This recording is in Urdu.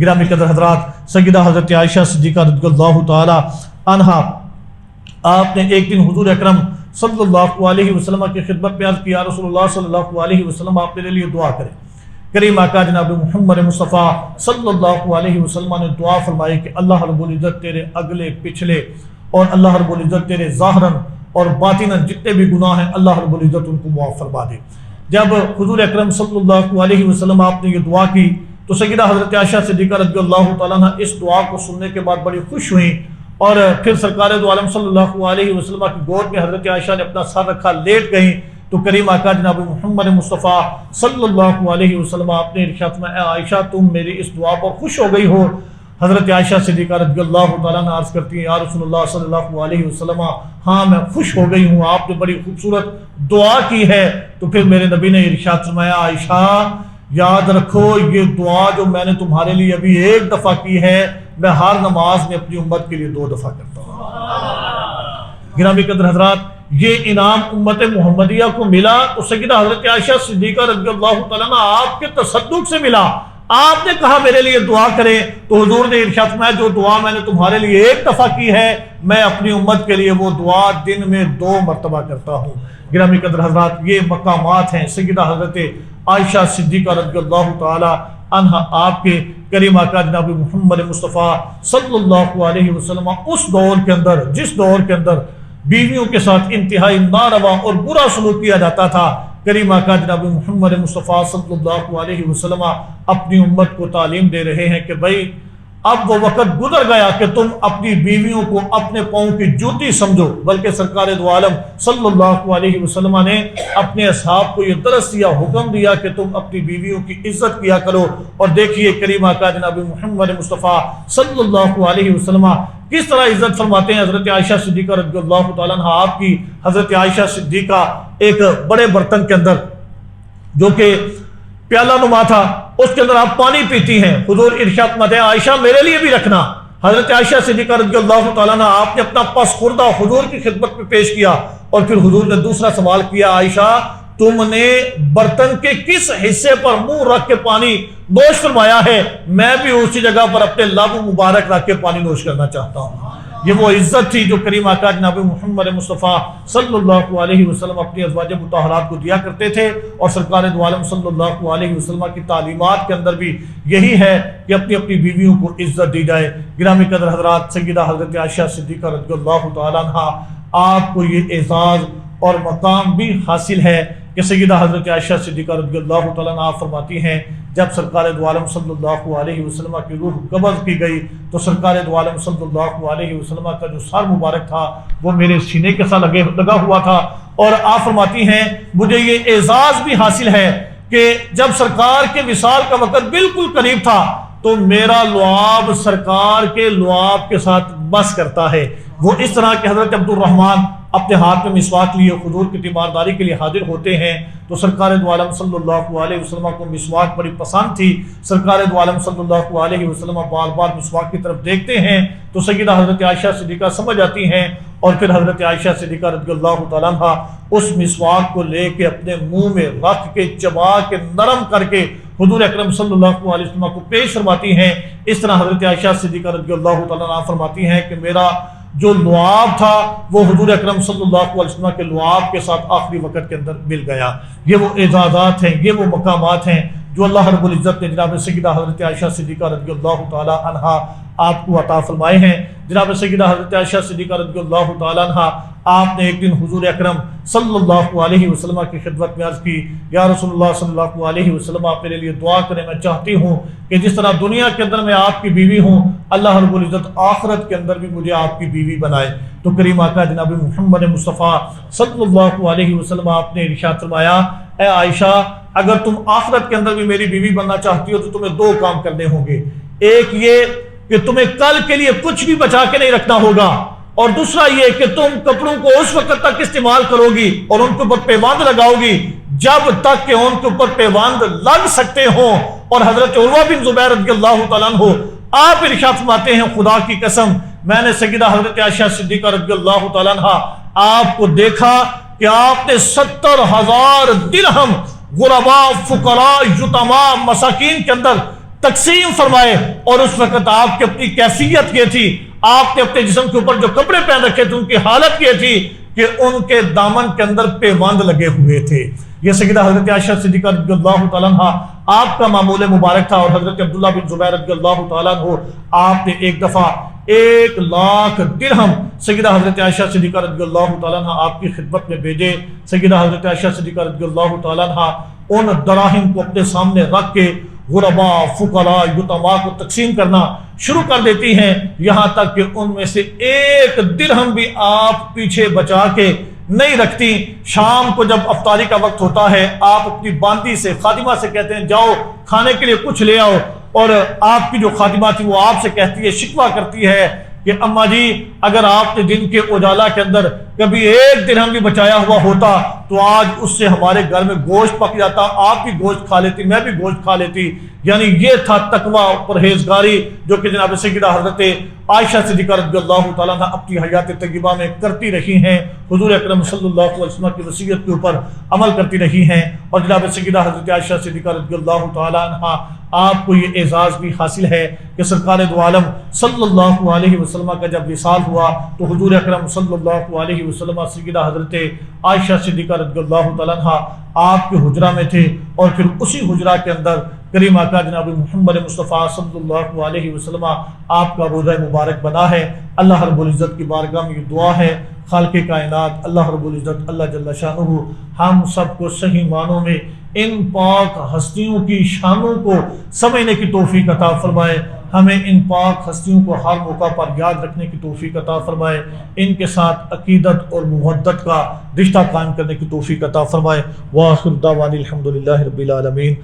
گرامی قدر حضرات، سیدہ حضرت عائشہ صدیقہ رضی اللہ تعالی عنہا، آپ نے ایک دن حضور اکرم صلی اللہ علیہ وسلم کی خدمت میں عرض کیا، رسول اللہ صلی اللہ علیہ وسلم آپ میرے لیے دعا کریں۔ کریم آقا جناب محمد مصطفیٰ صلی اللہ علیہ وسلم نے دعا فرمائی کہ اللہ رب العزت تیرے اگلے پچھلے اور اللہ رب العزت تیرے ظاہراً اور باطناً جتنے بھی گناہ ہیں اللہ رب العزت ان کو معاف فرما دے۔ جب حضور اکرم صلی اللہ علیہ وسلم آپ نے یہ دعا کی تو سیدہ حضرت عائشہ صدیقہ رضی اللہ تعالیٰ عنہ اس دعا کو سننے کے بعد بڑی خوش ہوئیں، اور پھر سرکار دو عالم صلی اللہ علیہ وسلم کی گود میں حضرت عائشہ نے اپنا سر رکھا، لیٹ گئیں تو کریم آقا جناب محمد مصطفیٰ صلی اللہ علیہ وسلم آپ نے ارشاد فرمایا، اے عائشہ تم میری اس دعا پر خوش ہو گئی ہو؟ حضرت عائشہ صدیقہ رضی اللہ تعالیٰ عنہ عرض کرتی ہیں، یا رسول اللہ صلی اللہ علیہ وسلم ہاں میں خوش ہو گئی ہوں، آپ نے بڑی خوبصورت دعا کی ہے۔ تو پھر میرے نبی نے ارشاد فرمایا، عائشہ یاد رکھو یہ دعا جو میں نے تمہارے لیے ابھی ایک دفعہ کی ہے، میں ہر نماز میں اپنی امت کے لیے 2 دفعہ کرتا ہوں۔ گرامی قدر حضرات، یہ انعام امت محمدیہ کو ملا تو سیدہ حضرت عائشہ صدیقہ رضی اللہ تعالیٰ عنہ آپ کے تصدق سے ملا۔ آپ نے کہا میرے لیے دعا کریں تو حضور نے ارشاد فرمایا جو دعا میں نے تمہارے لیے ایک دفعہ کی ہے میں اپنی امت کے لیے وہ دعا دن میں 2 مرتبہ کرتا ہوں۔ گرامی قدر حضرات، یہ مقامات ہیں سیدہ حضرت عائشہ صدیقہ رضی اللہ تعالی عنہا آپ کے کریم آقا جناب محمد مصطفیٰ صلی اللہ علیہ وسلم اس دور کے اندر جس دور کے اندر بیویوں کے ساتھ انتہائی ناروا اور برا سلوک کیا جاتا تھا، کریم آقا جناب محمد مصطفیٰ صلی اللہ علیہ وسلم اپنی امت کو تعلیم دے رہے ہیں کہ بھائی اب وہ وقت گزر گیا کہ تم اپنی بیویوں کو اپنے پاؤں کی جوتی سمجھو، بلکہ سرکار دو عالم صلی اللہ علیہ وسلم نے اپنے اصحاب کو یہ درس دیا، حکم دیا کہ تم اپنی بیویوں کی عزت کیا کرو۔ اور دیکھیے کریم آقا جناب محمد مصطفیٰ صلی اللہ علیہ وسلم کس طرح عزت فرماتے ہیں۔ حضرت عائشہ صدیقہ رضی اللہ تعالیٰ عنہ آپ کی حضرت عائشہ صدیقہ ایک بڑے برتن کے اندر جو کہ پیالہ نما تھا اس کے اندر آپ پانی پیتی ہیں، حضور ارشاد فرماتے ہیں عائشہ میرے لیے بھی رکھنا۔ حضرت عائشہ صدیقہ رضی اللہ تعالیٰ عنہ آپ نے اپنا پس خوردہ حضور کی خدمت میں پیش کیا، اور پھر حضور نے دوسرا سوال کیا، عائشہ تم نے برتن کے کس حصے پر منہ رکھ کے پانی نوش فرمایا ہے؟ میں بھی اسی جگہ پر اپنے لب مبارک رکھ کے پانی نوش کرنا چاہتا ہوں۔ یہ وہ عزت تھی جو کریم آقا جناب محمد مصطفیٰ صلی اللہ علیہ وسلم اپنی ازواج مطہرات کو دیا کرتے تھے، اور سرکار دو عالم صلی اللہ علیہ وسلم کی تعلیمات کے اندر بھی یہی ہے کہ اپنی اپنی بیویوں کو عزت دی جائے۔ گرامی قدر حضرات، سیدہ حضرت عائشہ صدیقہ رضی اللہ تعالیٰ عنہ آپ کو یہ اعزاز اور مقام بھی حاصل ہے کہ سیدہ حضرت عائشہ صدیقہ رضی اللہ تعالیٰ عنہ فرماتی ہیں جب سرکار دو عالم صلی اللہ علیہ وسلم کی روح قبض کی گئی تو سرکار دو عالم صلی اللہ علیہ وسلم کا جو سر مبارک تھا وہ میرے سینے کے ساتھ لگا ہوا تھا، اور آپ فرماتی ہیں مجھے یہ اعزاز بھی حاصل ہے کہ جب سرکار کے وصال کا وقت بالکل قریب تھا تو میرا لعاب سرکار کے لعاب کے ساتھ بس کرتا ہے۔ وہ اس طرح کہ حضرت عبد الرحمن اپنے ہاتھ میں مسواک لیے حضور کی تیمارداری کے لیے حاضر ہوتے ہیں تو سرکار دو عالم صلی اللہ علیہ وسلم کو مسواک بڑی پسند تھی۔ سرکار دو عالم صلی اللہ علیہ وسلم بار بار مسواک کی طرف دیکھتے ہیں تو سیدہ حضرت عائشہ صدیقہ سمجھ جاتی ہیں، اور پھر حضرت عائشہ صدیقہ رضی اللہ تعالیٰ عنہ اس مسواک کو لے کے اپنے منہ میں رکھ کے چبا کے نرم کر کے حضور اکرم صلی اللہ علیہ وسلم کو پیش فرماتی ہیں۔ اس طرح حضرت عائشہ صدیقہ رضی اللہ تعالیٰ عنہ فرماتی ہیں کہ میرا جو لعاب تھا وہ حضور اکرم صلی اللہ علیہ وسلم کے لعاب کے ساتھ آخری وقت کے اندر مل گیا۔ یہ وہ اعزازات ہیں، یہ وہ مقامات ہیں جو اللہ رب العزت نے جناب سیدہ حضرت عائشہ صدیقہ رضی اللہ تعالی عنہا آپ کو عطا فرمائے ہیں۔ جناب سیدہ حضرت عائشہ صدیقہ رضی اللہ تعالی عنہا آپ نے ایک دن حضور اکرم صلی اللہ علیہ وسلم کی خدمت میں عرض کی، یا رسول اللہ صلی اللہ علیہ وسلم آپ میرے لیے دعا کریں، میں چاہتی ہوں کہ جس طرح دنیا کے اندر میں آپ کی بیوی ہوں اللہ رب العزت آخرت کے اندر بھی مجھے آپ کی بیوی بنائے۔ تو کریم آقا جناب محمد مصطفیٰ صلی اللہ علیہ وسلم آپ نے ارشاد فرمایا، اے عائشہ اگر تم آخرت کے اندر بھی میری بیوی بننا چاہتی ہو تو تمہیں 2 کام کرنے ہوں گے، ایک یہ کہ تمہیں کل کے لیے کچھ بھی بچا کے نہیں رکھنا ہوگا، اور دوسرا یہ کہ تم کپڑوں کو اس وقت تک استعمال کرو گی اور ان کے اوپر پیوند لگاؤ گی جب تک کہ ان کے اوپر پیوند لگ سکتے ہوں۔ اور حضرت عروہ بن زبیر رضی اللہ تعالیٰ عنہ آپ ارشاد فرماتے ہیں، خدا کی قسم میں نے سیدہ حضرت عائشہ صدیقہ رضی اللہ تعالیٰ عنہ آپ کو دیکھا کہ آپ نے 70,000 درہم غرباء، فقراء، یتیماں، مساکین کے اندر تقسیم فرمائے۔ اور اس وقت آپ کی اپنی کیفیت یہ تھی، آپ نے اپنے جسم کے اوپر جو کپڑے پہن رکھے تھے ان کی حالت یہ تھی کہ ان کے دامن کے اندر پیوند لگے ہوئے تھے۔ یہ سیدہ حضرت عائشہ صدیقہ رضی اللہ تعالیٰ عنہ آپ کا معمول مبارک تھا۔ اور حضرت عبداللہ بن زبیر رضی اللہ تعالیٰ عنہ آپ نے ایک دفعہ 1,00,000 درہم سیدہ حضرت عائشہ صدیقہ رضی اللہ تعالیٰ عنہ آپ کی خدمت میں بھیجے۔ سیدہ حضرت عائشہ صدیقہ رضی اللہ تعالیٰ عنہ ان دراہم کو اپنے سامنے رکھ کے غرباء، فقراء، یتیما کو تقسیم کرنا شروع کر دیتی ہیں، یہاں تک کہ ان میں سے 1 درہم بھی آپ پیچھے بچا کے نہیں رکھتی۔ شام کو جب افطاری کا وقت ہوتا ہے، آپ اپنی باندی سے، خادمہ سے کہتے ہیں جاؤ کھانے کے لیے کچھ لے آؤ، اور آپ کی جو خادمہ تھی وہ آپ سے کہتی ہے، شکوہ کرتی ہے کہ اماں جی اگر آپ نے دن کے اجالا کے اندر کبھی 1 درہم بھی بچایا ہوا ہوتا تو آج اس سے ہمارے گھر میں گوشت پک جاتا، آپ بھی گوشت کھا لیتی، میں بھی گوشت کھا لیتی۔ یعنی یہ تھا تقویٰ، پرہیزگاری جو کہ جناب سیدہ حضرت عائشہ صدیقہ رضی اللہ تعالیٰ عنہ اپنی حیات طیبہ میں کرتی رہی ہیں، حضور اکرم صلی اللہ علیہ وسلم کی وصیت کے اوپر عمل کرتی رہی ہیں۔ اور جناب سیدہ حضرت عائشہ صدیقہ رضی اللہ تعالیٰ عنہ آپ کو یہ اعزاز بھی حاصل ہے کہ سرکار دو عالم صلی اللہ علیہ وسلم کا جب وصال ہوا تو حضور اکرم صلی اللہ علیہ وسلم سیدہ حضرت عائشہ صدیقہ رضی اللہ تعالیٰ عنہ آپ کے حجرہ میں تھے، اور پھر اسی حجرہ کے اندر کریم آقا جناب محمد مصطفیٰ صلی اللہ علیہ وسلم آپ کا روضہ مبارک بنا ہے۔ اللہ رب العزت کی بارگاہ میں یہ دعا ہے، خالق کائنات اللہ رب العزت اللہ جل شانہ ہم سب کو صحیح معنوں میں ان پاک ہستیوں کی شانوں کو سمجھنے کی توفیق عطا فرمائے، ہمیں ان پاک ہستیوں کو ہر موقع پر یاد رکھنے کی توفیق عطا فرمائے، ان کے ساتھ عقیدت اور محبت کا رشتہ قائم کرنے کی توفیق عطا فرمائے۔ وآخر دعوانا الحمدللہ رب العالمین۔